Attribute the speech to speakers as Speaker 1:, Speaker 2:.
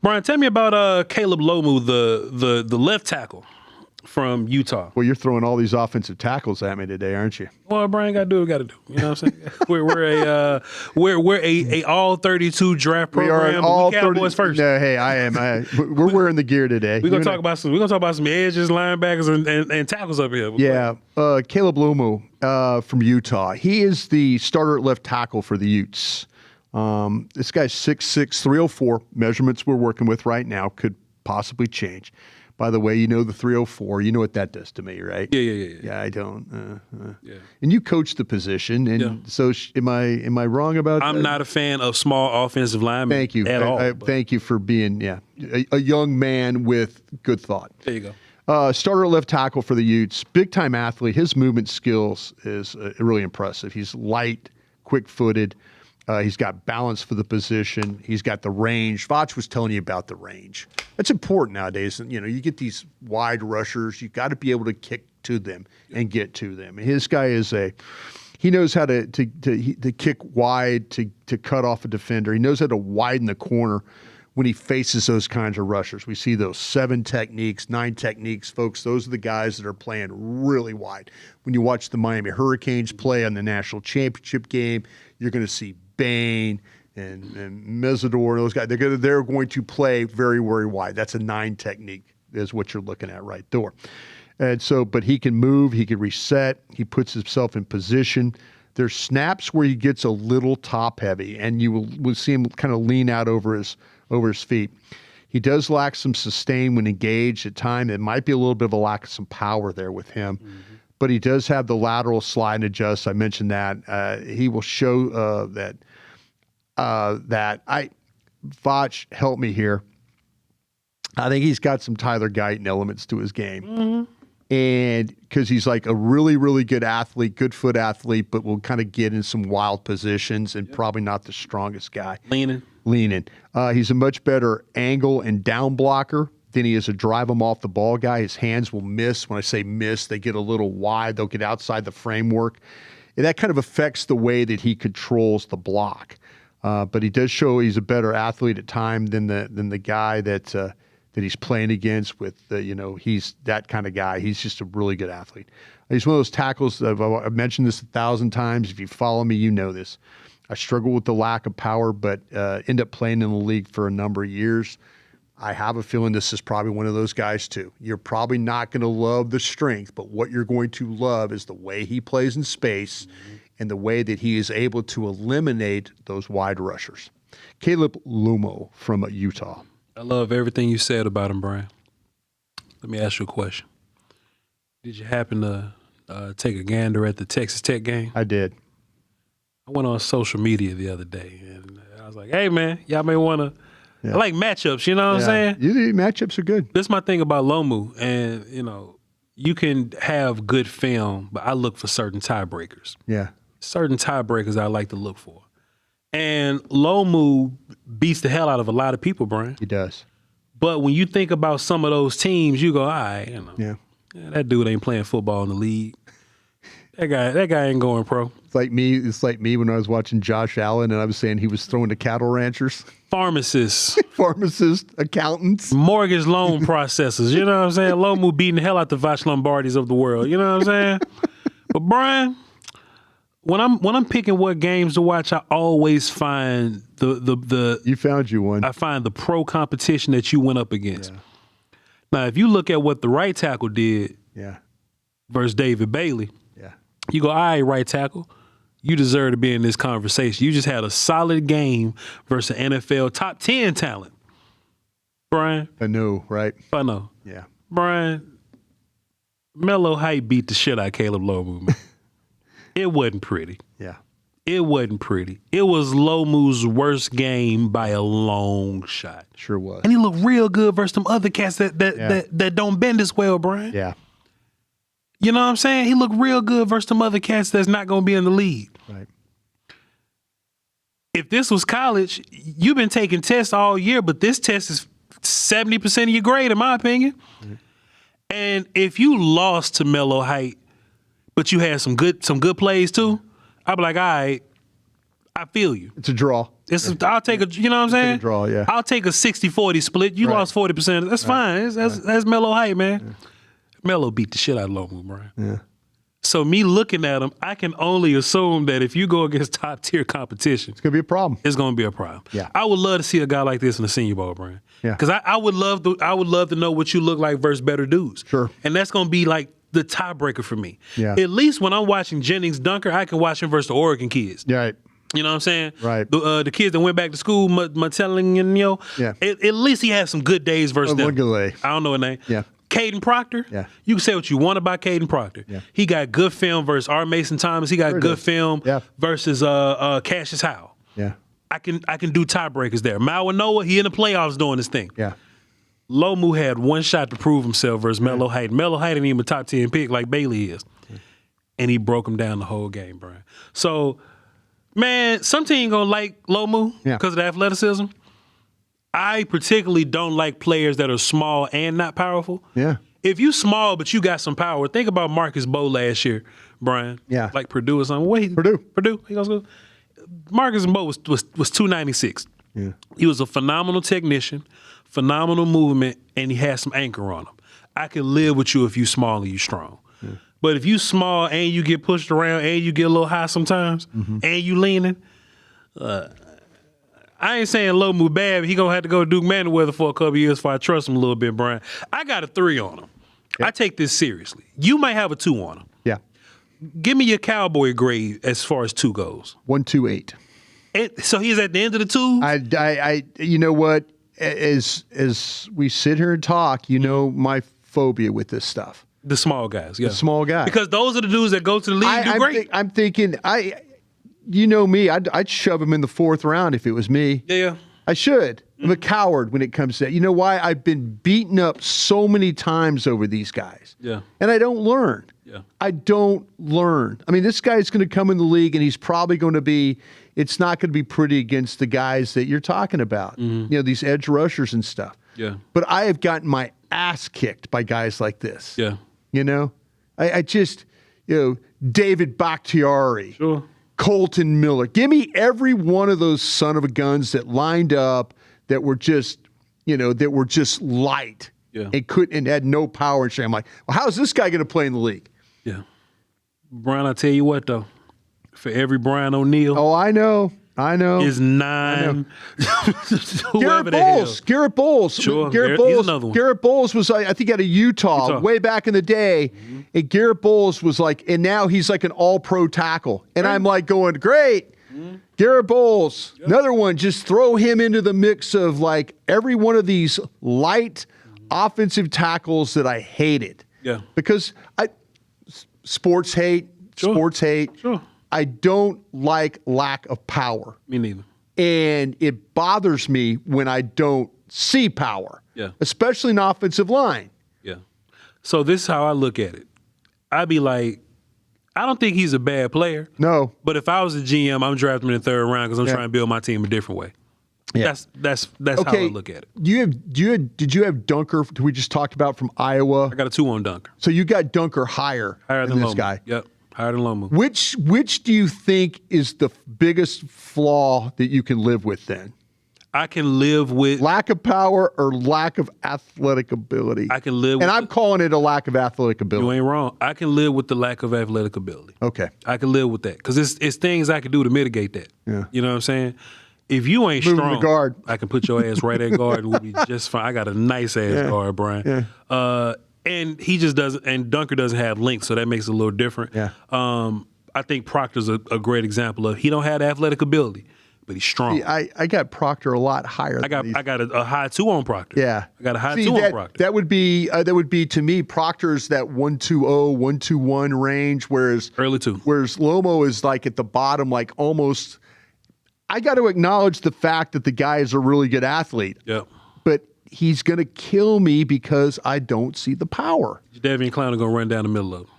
Speaker 1: Brian, tell me about Caleb Lomu, the left tackle from Utah.
Speaker 2: Well, you're throwing all these offensive tackles at me today, aren't you?
Speaker 1: Well, Brian, gotta do what we gotta do. You know what I'm saying? we're a all 32 draft program.
Speaker 2: We are an all
Speaker 1: Cowboys
Speaker 2: 30,
Speaker 1: first.
Speaker 2: No, hey, we're wearing the gear today.
Speaker 1: We're gonna talk about some edges, linebackers, and tackles up here.
Speaker 2: Yeah, Caleb Lomu from Utah. He is the starter at left tackle for the Utes. This guy's 6'6", 304. Measurements we're working with right now could possibly change. By the way, you know the 304. You know what that does to me, right?
Speaker 1: Yeah,
Speaker 2: I don't.
Speaker 1: Yeah.
Speaker 2: And you coach the position, and so am I wrong about that?
Speaker 1: I'm not a fan of small offensive linemen.
Speaker 2: Thank you.
Speaker 1: At all.
Speaker 2: Thank you for being a young man with good thought.
Speaker 1: There you go.
Speaker 2: Starter left tackle for the Utes. Big time athlete. His movement skills is really impressive. He's light, quick footed. He's got balance for the position. He's got the range. VOCH was telling you about the range. That's important nowadays. You know, you get these wide rushers. You've got to be able to kick to them and get to them. And his guy he knows how to kick wide, to cut off a defender. He knows how to widen the corner when he faces those kinds of rushers. We see those 7 techniques, 9 techniques, folks. Those are the guys that are playing really wide. When you watch the Miami Hurricanes play on the national championship game, you're going to see Bain and Mesidor, those guys. They're going to play very, very wide. That's a 9 technique is what you're looking at right there. And so, but he can move, he can reset, he puts himself in position. There's snaps where he gets a little top heavy, and you will see him kind of lean out over his feet. He does lack some sustain when engaged at times. It might be a little bit of a lack of some power there with him. Mm-hmm. But he does have the lateral slide and adjust. I mentioned that. He will show that VOCH, help me here. I think he's got some Tyler Guyton elements to his game. Mm-hmm. And because he's like a really, really good athlete, good foot athlete, but will kind of get in some wild positions and probably not the strongest guy.
Speaker 1: Leaning.
Speaker 2: He's a much better angle and down blocker than he is a drive him off the ball guy. His hands will miss. When I say miss, they get a little wide. They'll get outside the framework. And that kind of affects the way that he controls the block. But he does show he's a better athlete at time than the guy that he's playing against with, he's that kind of guy. He's just a really good athlete. He's one of those tackles, I've mentioned this 1,000 times. If you follow me, you know this. I struggle with the lack of power, but end up playing in the league for a number of years. I have a feeling this is probably one of those guys too. You're probably not going to love the strength, but what you're going to love is the way he plays in space and the way that he is able to eliminate those wide rushers. Caleb Lomu from Utah.
Speaker 1: I love everything you said about him, Brian. Let me ask you a question. Did you happen to take a gander at the Texas Tech game?
Speaker 2: I did.
Speaker 1: I went on social media the other day, and I was like, hey, man, y'all may want to – I like matchups, you know what I'm saying?
Speaker 2: Matchups are good.
Speaker 1: That's my thing about Lomu, and, you can have good film, but I look for certain tiebreakers.
Speaker 2: Yeah.
Speaker 1: Certain tiebreakers I like to look for. And Lomu beats the hell out of a lot of people, Brian.
Speaker 2: He does.
Speaker 1: But when you think about some of those teams, you go, all right, that dude ain't playing football in the league. That guy ain't going pro.
Speaker 2: It's like me when I was watching Josh Allen and I was saying he was throwing to cattle ranchers.
Speaker 1: Pharmacists.
Speaker 2: Accountants.
Speaker 1: Mortgage loan processors. You know what I'm saying? Lomu beating the hell out the VOCH Lombardis of the world. You know what I'm saying? But Brian, when I'm picking what games to watch, I always find the
Speaker 2: You found you one.
Speaker 1: I find the pro competition that you went up against. Yeah. Now, if you look at what the right tackle did versus David Bailey, you go, all right, right tackle, you deserve to be in this conversation. You just had a solid game versus NFL top 10 talent. Brian.
Speaker 2: I know, right?
Speaker 1: I know.
Speaker 2: Yeah.
Speaker 1: Brian, Melo Height beat the shit out of Caleb Lomu, man. It wasn't pretty.
Speaker 2: Yeah.
Speaker 1: It wasn't pretty. It was Lomu's worst game by a long shot.
Speaker 2: Sure was.
Speaker 1: And he looked real good versus them other cats that don't bend as well, Brian.
Speaker 2: Yeah.
Speaker 1: You know what I'm saying? He looked real good versus them other cats that's not going to be in the league.
Speaker 2: Right.
Speaker 1: If this was college, you've been taking tests all year, but this test is 70% of your grade, in my opinion. Mm-hmm. And if you lost to Melo Height, but you had some good plays too, I'd be like, all right, I feel you.
Speaker 2: It's a draw.
Speaker 1: I'll take a, you know what I'm saying?
Speaker 2: Take a draw, yeah.
Speaker 1: I'll take a 60-40 split. You lost 40%. That's fine. That's Melo height, man. Yeah. Melo beat the shit out of Lomu, Brian.
Speaker 2: Yeah.
Speaker 1: So me looking at him, I can only assume that if you go against top tier competition,
Speaker 2: it's gonna be a problem.
Speaker 1: It's gonna be a problem.
Speaker 2: Yeah.
Speaker 1: I would love to see a guy like this in the Senior Bowl, Brian.
Speaker 2: Yeah.
Speaker 1: Because I would love to know what you look like versus better dudes.
Speaker 2: Sure.
Speaker 1: And that's gonna be like the tiebreaker for me.
Speaker 2: Yeah.
Speaker 1: At least when I'm watching Jennings Dunker, I can watch him versus the Oregon kids.
Speaker 2: Yeah. Right.
Speaker 1: You know what I'm saying?
Speaker 2: Right.
Speaker 1: The kids that went back to school, Matelling and
Speaker 2: yeah.
Speaker 1: At least he had some good days versus them. I don't know his name.
Speaker 2: Yeah.
Speaker 1: Caden Proctor.
Speaker 2: Yeah.
Speaker 1: You can say what you want about Caden Proctor.
Speaker 2: Yeah.
Speaker 1: He got good film versus R. Mason Thomas. He got good film versus Cassius Howell.
Speaker 2: Yeah.
Speaker 1: I can do tiebreakers there. Mawanoa, he in the playoffs doing his thing.
Speaker 2: Yeah.
Speaker 1: Lomu had one shot to prove himself versus Melo Height. Melo Height ain't even a top 10 pick like Bailey is. Yeah. And he broke him down the whole game, Brian. So, man, some team gonna like Lomu because of the athleticism. I particularly don't like players that are small and not powerful.
Speaker 2: Yeah.
Speaker 1: If you small but you got some power, think about Marcus Bowe last year, Brian.
Speaker 2: Yeah.
Speaker 1: Like Purdue or something. Purdue. He goes to school. Marcus Bowe was 296.
Speaker 2: Yeah.
Speaker 1: He was a phenomenal technician, phenomenal movement, and he had some anchor on him. I can live with you if you small and you strong. Yeah. But if you small and you get pushed around and you get a little high sometimes and you leaning, I ain't saying Lomu bad, but he gonna have to go to Duke Manyweather for a couple years before I trust him a little bit, Brian. I got a 3 on him. Yeah. I take this seriously. You might have a 2 on him.
Speaker 2: Yeah.
Speaker 1: Give me your cowboy grade as far as 2 goes.
Speaker 2: 128.
Speaker 1: So he's at the end of the 2?
Speaker 2: I you know what? As we sit here and talk, you know my phobia with this stuff.
Speaker 1: The small guys, yeah.
Speaker 2: The small guys.
Speaker 1: Because those are the dudes that go to the league and do great.
Speaker 2: I'm thinking, you know me, I'd shove him in the 4th round if it was me.
Speaker 1: Yeah.
Speaker 2: I should. I'm a coward when it comes to that. You know why? I've been beaten up so many times over these guys.
Speaker 1: Yeah.
Speaker 2: And I don't learn.
Speaker 1: Yeah.
Speaker 2: I don't learn. I mean, this guy's going to come in the league and he's probably going to be, it's not going to be pretty against the guys that you're talking about. You know, these edge rushers and stuff.
Speaker 1: Yeah.
Speaker 2: But I have gotten my ass kicked by guys like this.
Speaker 1: Yeah.
Speaker 2: You know? I just, you know, David Bakhtiari.
Speaker 1: Sure.
Speaker 2: Colton Miller. Give me every one of those son of a guns that lined up that were just, you know, that were just light and had no power and shit. I'm like, well, how's this guy going to play in the league?
Speaker 1: Yeah. Brian, I tell you what, though. For every Brian O'Neill.
Speaker 2: Oh, I know. Is
Speaker 1: 9.
Speaker 2: Garrett Bowles. Garrett Bowles.
Speaker 1: Sure.
Speaker 2: Garrett Bowles.
Speaker 1: He's another one.
Speaker 2: Garrett Bowles was, I think, out of Utah way back in the day. And Garrett Bowles was like, and now he's like an all-pro tackle. And I'm like going, great. Garrett Bowles. Another one. Just throw him into the mix of like every one of these light offensive tackles that I hated.
Speaker 1: Yeah.
Speaker 2: Because sports hate. Sports hate.
Speaker 1: Sure.
Speaker 2: I don't like lack of power.
Speaker 1: Me neither.
Speaker 2: And it bothers me when I don't see power.
Speaker 1: Yeah.
Speaker 2: Especially in offensive line.
Speaker 1: Yeah. So this is how I look at it. I'd be like, I don't think he's a bad player.
Speaker 2: No.
Speaker 1: But if I was a GM, I'm drafting him in the 3rd round because I'm trying to build my team a different way. Yeah. That's how I look at it.
Speaker 2: Did you have Dunker, who we just talked about from Iowa?
Speaker 1: I got a 2 on Dunker.
Speaker 2: So you got Dunker higher than this
Speaker 1: Lomu.
Speaker 2: guy.
Speaker 1: Yep. Higher than Lomu.
Speaker 2: Which do you think is the biggest flaw that you can live with then?
Speaker 1: I can live with
Speaker 2: lack of power or lack of athletic ability.
Speaker 1: I can live with,
Speaker 2: and I'm calling it a lack of athletic ability.
Speaker 1: You ain't wrong. I can live with the lack of athletic ability.
Speaker 2: Okay.
Speaker 1: I can live with that because it's things I can do to mitigate that.
Speaker 2: Yeah.
Speaker 1: You know what I'm saying? If you ain't
Speaker 2: Moving
Speaker 1: strong,
Speaker 2: the guard.
Speaker 1: I can put your ass right at guard and we'll be just fine. I got a nice ass guard, Brian.
Speaker 2: Yeah.
Speaker 1: And he just doesn't, and Dunker doesn't have length, so that makes it a little different.
Speaker 2: Yeah.
Speaker 1: I think Proctor's a great example of he don't have the athletic ability, but he's strong.
Speaker 2: See, I got Proctor a lot higher.
Speaker 1: I got a high 2 on Proctor.
Speaker 2: Yeah.
Speaker 1: I got a high 2 on Proctor.
Speaker 2: That would be to me, Proctor's that 120, 121 range, whereas
Speaker 1: early 2.
Speaker 2: Whereas Lomo is like at the bottom, like almost. I got to acknowledge the fact that the guy is a really good athlete.
Speaker 1: Yep.
Speaker 2: But he's going to kill me because I don't see the power.
Speaker 1: Davian Clown are going to run down the middle of him.